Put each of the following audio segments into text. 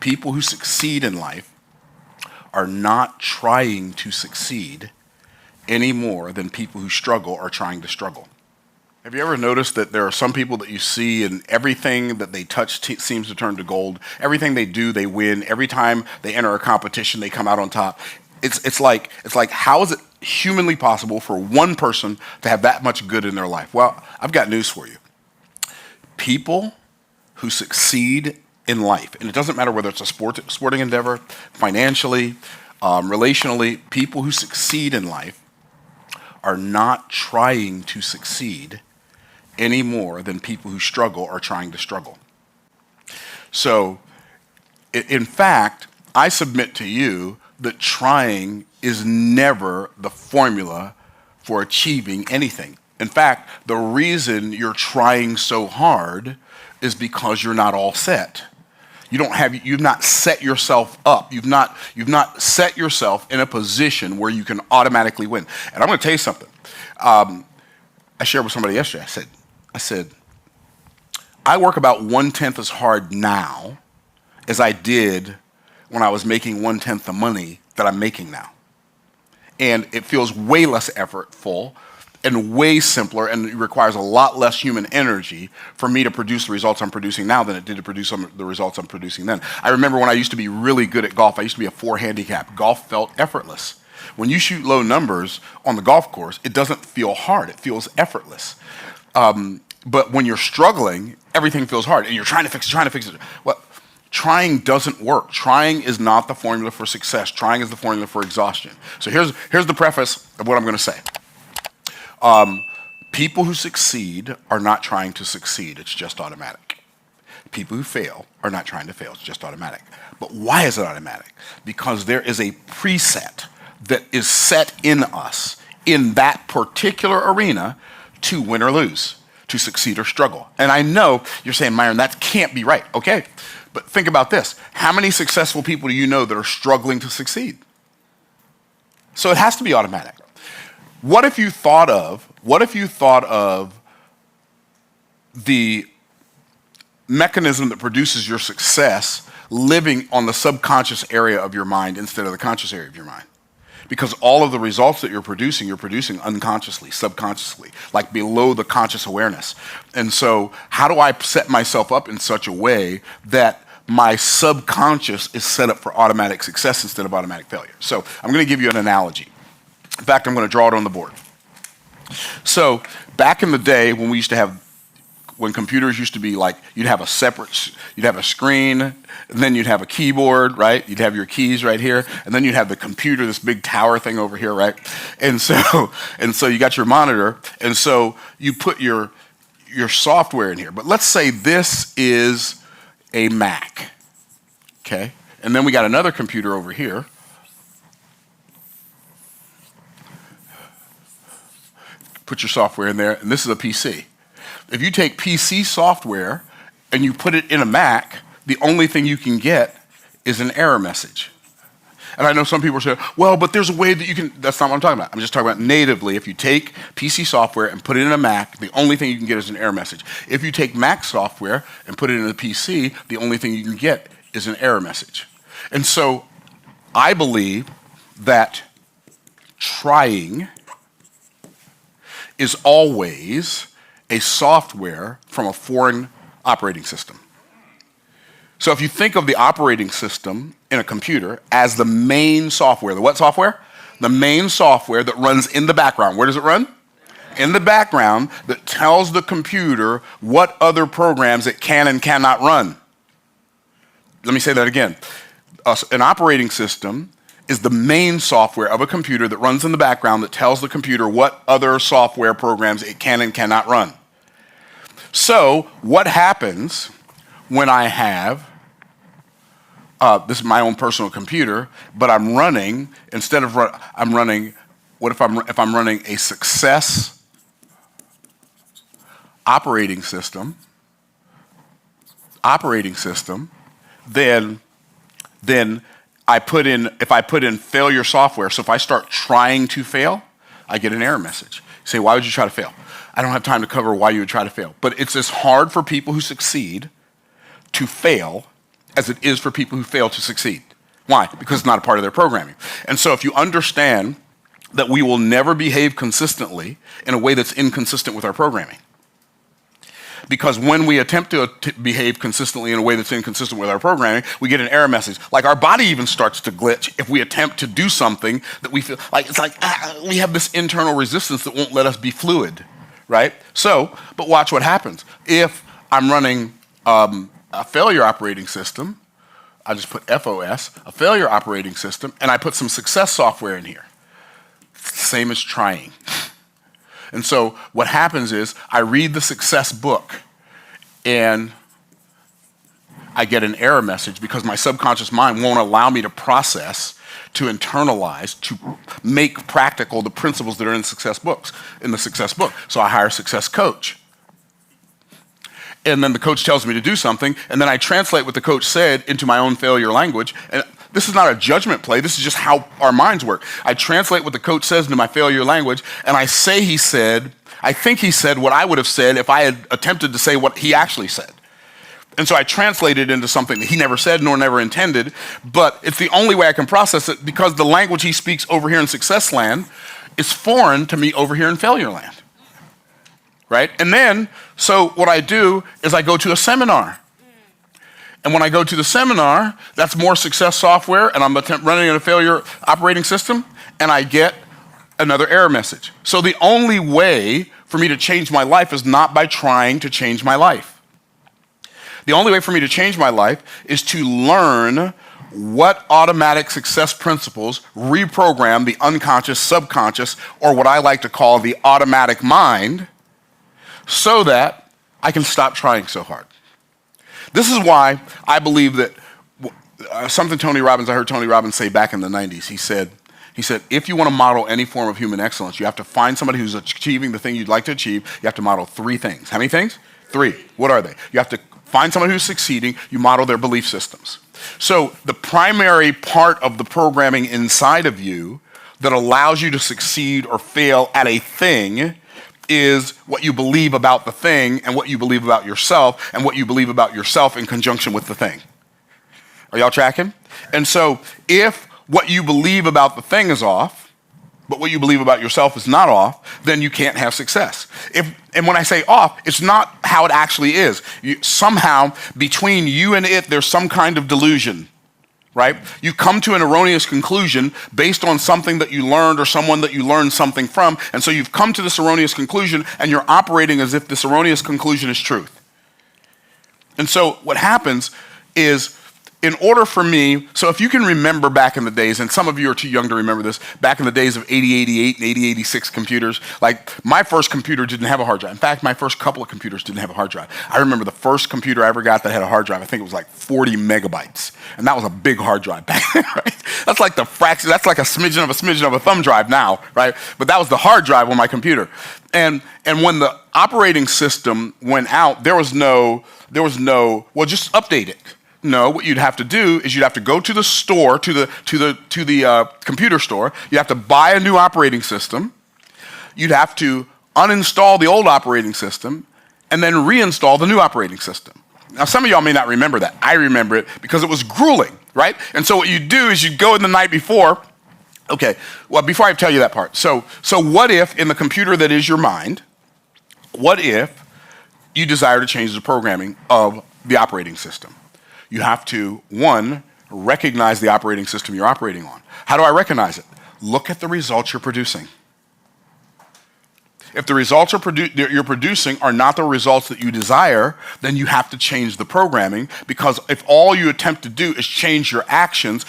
People who succeed in life are not trying to succeed any more than people who struggle are trying to struggle. Have you ever noticed that there are some people that you see and everything that they touch seems to turn to gold? Everything they do, they win. Every time they enter a competition, they come out on top. It's like how is it humanly possible for one person to have that much good in their life? Well, I've got news for you. People who succeed in life, and it doesn't matter whether it's a sporting endeavor, financially, relationally, people who succeed in life are not trying to succeed any more than people who struggle are trying to struggle. So, in fact, I submit to you that trying is never the formula for achieving anything. In fact, the reason you're trying so hard is because you're not all set. You've not set yourself up. You've not set yourself in a position where you can automatically win. And I'm going to tell you something. I shared with somebody yesterday. I said, I work about 1/10 as hard now as I did when I was making 1/10 the money that I'm making now. And it feels way less effortful and way simpler, and it requires a lot less human energy for me to produce the results I'm producing now than it did to produce the results I'm producing then. I remember when I used to be really good at golf. I used to be a 4 handicap. Golf felt effortless. When you shoot low numbers on the golf course, it doesn't feel hard. It feels effortless. But when you're struggling, everything feels hard, and you're trying to fix it. Well, trying doesn't work. Trying is not the formula for success. Trying is the formula for exhaustion. So here's the preface of what I'm going to say. People who succeed are not trying to succeed. It's just automatic. People who fail are not trying to fail. It's just automatic. But why is it automatic? Because there is a preset that is set in us in that particular arena to win or lose, to succeed or struggle. And I know you're saying, Myron, that can't be right. Okay, but think about this. How many successful people do you know that are struggling to succeed? So it has to be automatic. What if you thought of the mechanism that produces your success living on the subconscious area of your mind instead of the conscious area of your mind? Because all of the results that you're producing unconsciously, subconsciously, like below the conscious awareness. And so how do I set myself up in such a way that my subconscious is set up for automatic success instead of automatic failure? So I'm going to give you an analogy. In fact, I'm going to draw it on the board. So back in the day when computers used to be like, you'd have a screen, and then you'd have a keyboard, right? You'd have your keys right here, and then you'd have the computer, this big tower thing over here, right? And so you got your monitor, and so you put your software in here. But let's say this is a Mac, okay? And then we got another computer over here. Put your software in there, and this is a PC. If you take PC software and you put it in a Mac, the only thing you can get is an error message. And I know some people say, well, but there's a way that you can, that's not what I'm talking about. I'm just talking about natively. If you take PC software and put it in a Mac, the only thing you can get is an error message. If you take Mac software and put it in a PC, the only thing you can get is an error message. And so I believe that trying is always a software from a foreign operating system. So if you think of the operating system in a computer as the main software, the what software? The main software that runs in the background. Where does it run? In the background, that tells the computer what other programs it can and cannot run. Let me say that again. An operating system is the main software of a computer that runs in the background that tells the computer what other software programs it can and cannot run. So what happens when I have, this is my own personal computer, but I'm running, what if I'm running a success operating system, then if I put in failure software, so if I start trying to fail, I get an error message. You say, why would you try to fail? I don't have time to cover why you would try to fail. But it's as hard for people who succeed to fail as it is for people who fail to succeed. Why? Because it's not a part of their programming. And so if you understand that we will never behave consistently in a way that's inconsistent with our programming. Because when we attempt to behave consistently in a way that's inconsistent with our programming, we get an error message. Like our body even starts to glitch if we attempt to do something that we feel like, it's like we have this internal resistance that won't let us be fluid, right? So, but watch what happens. If I'm running a failure operating system, I just put FOS, a failure operating system, and I put some success software in here. Same as trying. And so what happens is I read the success book and I get an error message because my subconscious mind won't allow me to process, to internalize, to make practical the principles that are in the success book. So I hire a success coach. And then the coach tells me to do something, and then I translate what the coach said into my own failure language. And this is not a judgment play. This is just how our minds work. I translate what the coach says into my failure language, and I think he said what I would have said if I had attempted to say what he actually said. And so I translate it into something that he never said nor never intended, but it's the only way I can process it because the language he speaks over here in success land is foreign to me over here in failure land. Right? And then, so what I do is I go to a seminar. And when I go to the seminar, that's more success software, and I'm running in a failure operating system, and I get another error message. So the only way for me to change my life is not by trying to change my life. The only way for me to change my life is to learn what automatic success principles reprogram the unconscious, subconscious, or what I like to call the automatic mind, so that I can stop trying so hard. This is why I believe that something I heard Tony Robbins say back in the 90s. He said, if you want to model any form of human excellence, you have to find somebody who's achieving the thing you'd like to achieve. You have to model 3 things. How many things? 3. What are they? You have to find someone who's succeeding. You model their belief systems. So the primary part of the programming inside of you that allows you to succeed or fail at a thing is what you believe about the thing and what you believe about yourself and what you believe about yourself in conjunction with the thing. Are y'all tracking? And so if what you believe about the thing is off, but what you believe about yourself is not off, then you can't have success. And when I say off, it's not how it actually is. Somehow between you and it, there's some kind of delusion. Right? You come to an erroneous conclusion based on something that you learned or someone that you learned something from, and so you've come to this erroneous conclusion and you're operating as if this erroneous conclusion is truth. And so what happens is, in order for me, so if you can remember back in the days, and some of you are too young to remember this, back in the days of 8088 and 8086 computers, like my first computer didn't have a hard drive. In fact, my first couple of computers didn't have a hard drive. I remember the first computer I ever got that had a hard drive, I think it was like 40 megabytes. And that was a big hard drive back then, right? That's like the fraction, that's like a smidgen of a thumb drive now, right? But that was the hard drive on my computer. And when the operating system went out, there was no, well, just update it. No, what you'd have to do is you'd have to go to the store, to the computer store. You have to buy a new operating system. You'd have to uninstall the old operating system and then reinstall the new operating system. Now, some of y'all may not remember that. I remember it because it was grueling, right? And so what you do is you go in the night before. Okay, well, before I tell you that part. So what if in the computer that is your mind, what if you desire to change the programming of the operating system? You have to, 1, recognize the operating system you're operating on. How do I recognize it? Look at the results you're producing. If the results you're producing are not the results that you desire, then you have to change the programming, because if all you attempt to do is change your actions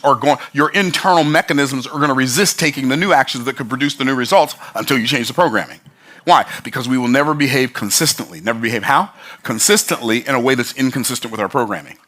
are your internal mechanisms are going to resist taking the new actions that could produce the new results until you change the programming. Why? Because we will never behave consistently. Never behave how? Consistently in a way that's inconsistent with our programming.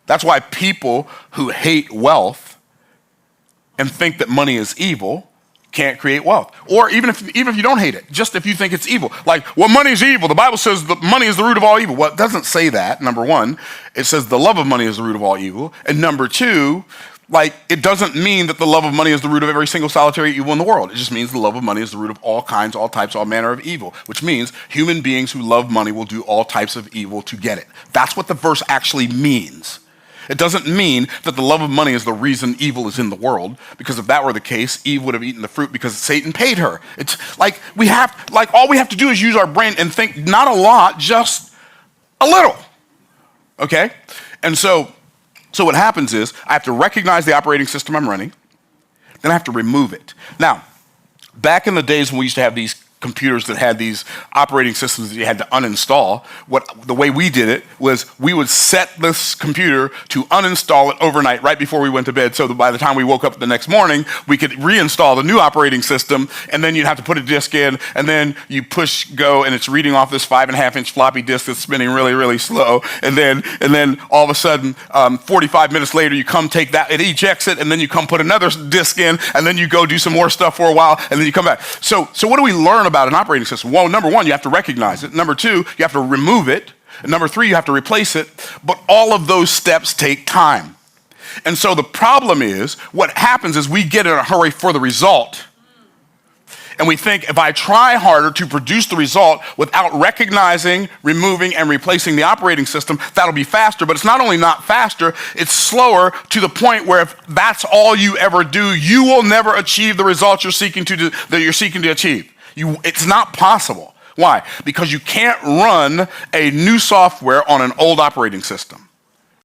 That's why people who hate wealth and think that money is evil can't create wealth. Or even if you don't hate it, just if you think it's evil. Like, well, money is evil. The Bible says that money is the root of all evil. Well, it doesn't say that, number 1. It says the love of money is the root of all evil. And number 2, Like, it doesn't mean that the love of money is the root of every single solitary evil in the world. It just means the love of money is the root of all kinds, all types, all manner of evil, which means human beings who love money will do all types of evil to get it. That's what the verse actually means. It doesn't mean that the love of money is the reason evil is in the world, because if that were the case, Eve would have eaten the fruit because Satan paid her. It's like all we have to do is use our brain and think not a lot, just a little. Okay? And so what happens is I have to recognize the operating system I'm running, then I have to remove it. Now, back in the days when we used to have these computers that had these operating systems that you had to uninstall, the way we did it was we would set this computer to uninstall it overnight right before we went to bed, so that by the time we woke up the next morning, we could reinstall the new operating system, and then you'd have to put a disk in, and then you push go, and it's reading off this 5.5-inch floppy disk that's spinning really, really slow, and then all of a sudden, 45 minutes later, you come take that, it ejects it, and then you come put another disk in, and then you go do some more stuff for a while, and then you come back. So what do we learn about an operating system? Well, number one, you have to recognize it. Number two, you have to remove it. And number three, you have to replace it. But all of those steps take time. And so the problem is, what happens is we get in a hurry for the result. And we think if I try harder to produce the result without recognizing, removing, and replacing the operating system, that'll be faster. But it's not only not faster, it's slower, to the point where if that's all you ever do, you will never achieve the results you're seeking to achieve. It's not possible. Why? Because you can't run a new software on an old operating system.